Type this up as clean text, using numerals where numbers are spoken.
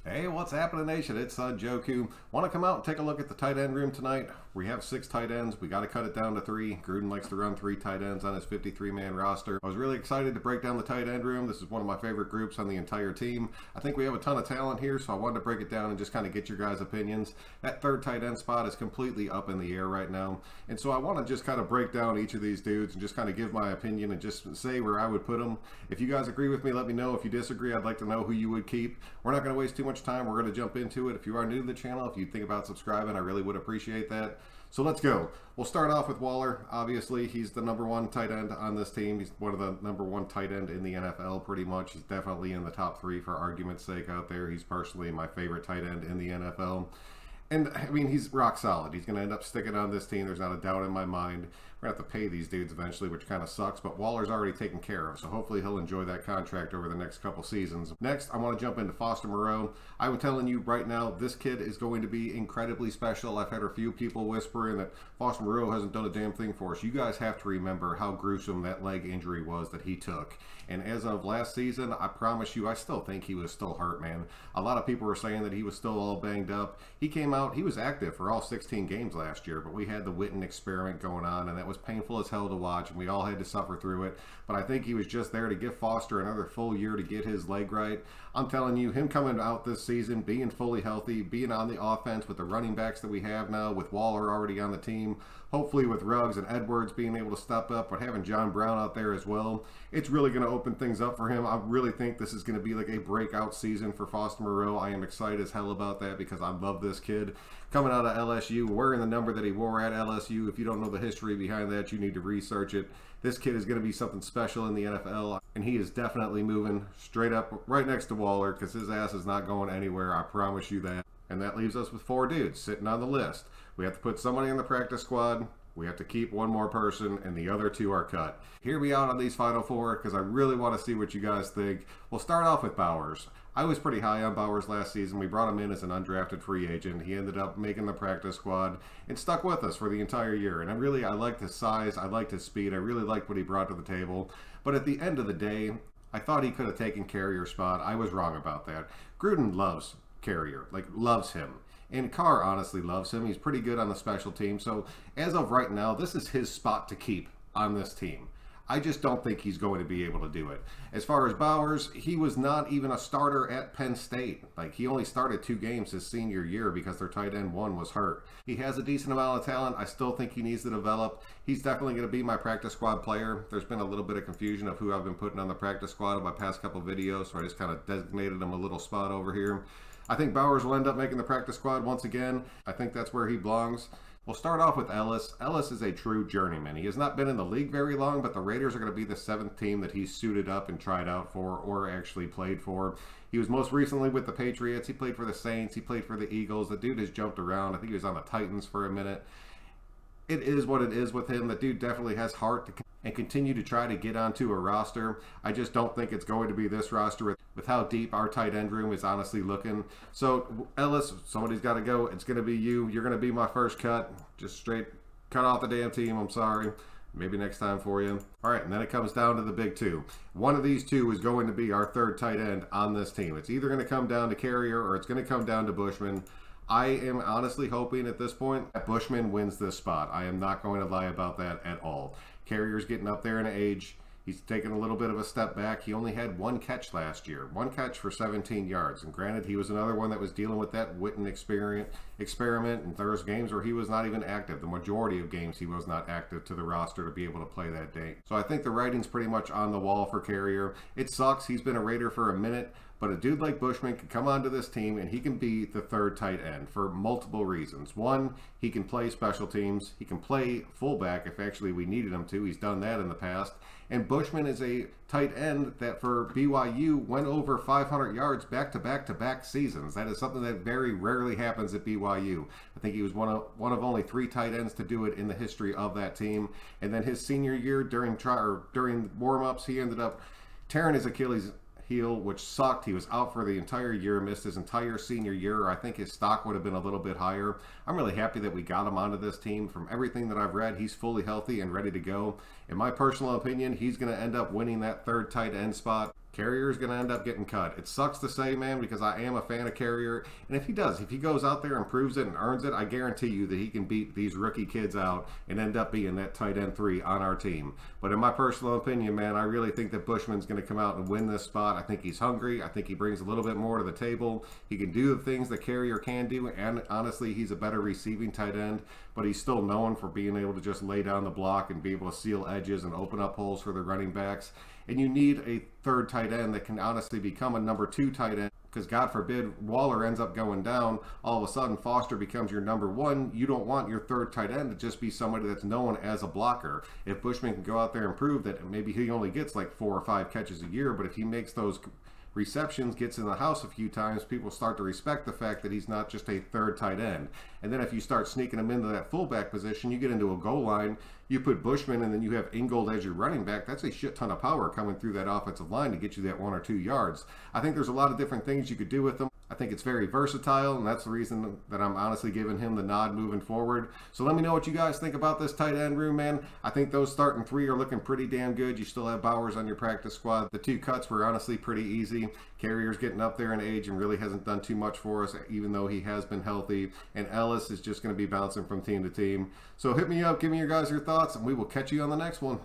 Hey, what's happening, Nation? It's Joku. Want to come out and take a look at the tight end room tonight? We have 6 tight ends. We got to cut it down to 3. Gruden likes to run 3 tight ends on his 53-man roster. I was really excited to break down the tight end room. This is one of my favorite groups on the entire team. I think we have a ton of talent here, so I wanted to break it down and just kind of get your guys' opinions. That third tight end spot is completely up in the air right now, and so I want to just kind of break down each of these dudes and just kind of give my opinion and just say where I would put them. If you guys agree with me, let me know. If you disagree, I'd like to know who you would keep. We're not going to waste too much time. We're going to jump into it. If you are new to the channel, if you think about subscribing, I really would appreciate that. So let's go. We'll start off with Waller. Obviously, he's the #1 tight end on this team. He's one of the #1 tight end in the NFL pretty much. He's definitely in the top 3 for argument's sake out there. He's personally my favorite tight end in the NFL. And, I mean, he's rock solid. He's going to end up sticking on this team. There's not a doubt in my mind. We're going to have to pay these dudes eventually, which kind of sucks, but Waller's already taken care of, so hopefully he'll enjoy that contract over the next couple seasons. Next, I want to jump into Foster Moreau. I'm telling you right now, this kid is going to be incredibly special. I've had a few people whispering that Foster Moreau hasn't done a damn thing for us. You guys have to remember how gruesome that leg injury was that he took. And as of last season, I promise you, I still think he was still hurt, man. A lot of people were saying that he was still all banged up. He came out, he was active for all 16 games last year, but we had the Witten experiment going on, and that was painful as hell to watch, and we all had to suffer through it. But I think he was just there to give Foster another full year to get his leg right. I'm telling you, him coming out this season, being fully healthy, being on the offense with the running backs that we have now, with Waller already on the team, hopefully with Ruggs and Edwards being able to step up, but having John Brown out there as well, it's really going to open things up for him. I really think this is going to be like a breakout season for Foster Moreau. I am excited as hell about that because I love this kid. Coming out of LSU, wearing the number that he wore at LSU. If you don't know the history behind that, you need to research it. This kid is going to be something special in the NFL, and he is definitely moving straight up right next to Waller because his ass is not going anywhere. I promise you that. And that leaves us with 4 dudes sitting on the list. We have to put somebody in the practice squad. We have to keep one more person, and the other 2 are cut. Hear me out on these final 4 because I really want to see what you guys think. We'll start off with Bowers. I was pretty high on Bowers last season. We brought him in as an undrafted free agent. He ended up making the practice squad and stuck with us for the entire year. And I liked his size. I liked his speed. I really liked what he brought to the table. But at the end of the day, I thought he could have taken Carrier's spot. I was wrong about that. Gruden loves Carrier, loves him. And Carr honestly loves him. He's pretty good on the special team. So as of right now, this is his spot to keep on this team. I just don't think he's going to be able to do it. As far as Bowers, he was not even a starter at Penn State. He only started 2 games his senior year because their tight end 1 was hurt. He has a decent amount of talent. I still think he needs to develop. He's definitely going to be my practice squad player. There's been a little bit of confusion of who I've been putting on the practice squad in my past couple videos, so I just kind of designated him a little spot over here. I think Bowers will end up making the practice squad once again. I think that's where he belongs. We'll start off with Ellis. Ellis is a true journeyman. He has not been in the league very long, but the Raiders are going to be the 7th team that he's suited up and tried out for or actually played for. He was most recently with the Patriots. He played for the Saints. He played for the Eagles. The dude has jumped around. I think he was on the Titans for a minute. It is what it is with him. The dude definitely has heart and continue to try to get onto a roster. I just don't think it's going to be this roster with how deep our tight end room is honestly looking. So Ellis, somebody's got to go. It's going to be you. You're going to be my first cut. Just straight cut off the damn team. I'm sorry. Maybe next time for you. All right, and then it comes down to the big 2. One of these 2 is going to be our third tight end on this team. It's either going to come down to Carrier or it's going to come down to Bushman. I am honestly hoping at this point that Bushman wins this spot. I am not going to lie about that at all. Carrier's getting up there in age. He's taken a little bit of a step back. He only had 1 catch last year. 1 catch for 17 yards. And granted, he was another one that was dealing with that Witten experiment. And there was games where he was not even active. The majority of games he was not active to the roster to be able to play that day. So I think the writing's pretty much on the wall for Carrier. It sucks. He's been a Raider for a minute. But a dude like Bushman can come onto this team and he can be the third tight end for multiple reasons. 1, he can play special teams. He can play fullback if actually we needed him to. He's done that in the past. And Bushman is a tight end that for BYU went over 500 yards back-to-back seasons. That is something that very rarely happens at BYU. I think he was one of only 3 tight ends to do it in the history of that team. And then his senior year during warm-ups, he ended up tearing his Achilles heel, which sucked. He was out for the entire year, missed his entire senior year. I think his stock would have been a little bit higher. I'm really happy that we got him onto this team. From everything that I've read, he's fully healthy and ready to go. In my personal opinion, he's going to end up winning that third tight end spot. Carrier is going to end up getting cut. It sucks to say, man, because I am a fan of Carrier. And if he does, if he goes out there and proves it and earns it, I guarantee you that he can beat these rookie kids out and end up being that tight end 3 on our team. But in my personal opinion, man, I really think that Bushman's going to come out and win this spot. I think he's hungry. I think he brings a little bit more to the table. He can do the things that Carrier can do. And honestly, he's a better receiving tight end. But he's still known for being able to just lay down the block and be able to seal edges and open up holes for the running backs. And you need a third tight end that can honestly become a number 2 tight end, because God forbid Waller ends up going down, all of a sudden Foster becomes your number 1. You don't want your third tight end to just be somebody that's known as a blocker. If Bushman can go out there and prove that maybe he only gets like 4 or 5 catches a year, but if he makes those receptions, gets in the house a few times, people start to respect the fact that he's not just a third tight end. And then if you start sneaking him into that fullback position, you get into a goal line, you put Bushman, and then you have Ingold as your running back. That's a shit ton of power coming through that offensive line to get you that 1 or 2 yards. I think there's a lot of different things you could do with him. I think it's very versatile, and that's the reason that I'm honestly giving him the nod moving forward. So let me know what you guys think about this tight end room, man. I think those starting 3 are looking pretty damn good. You still have Bowers on your practice squad. The 2 cuts were honestly pretty easy. Carrier's getting up there in age and really hasn't done too much for us, even though he has been healthy. And Ellis is just going to be bouncing from team to team. So hit me up, give me your guys your thoughts, and we will catch you on the next one.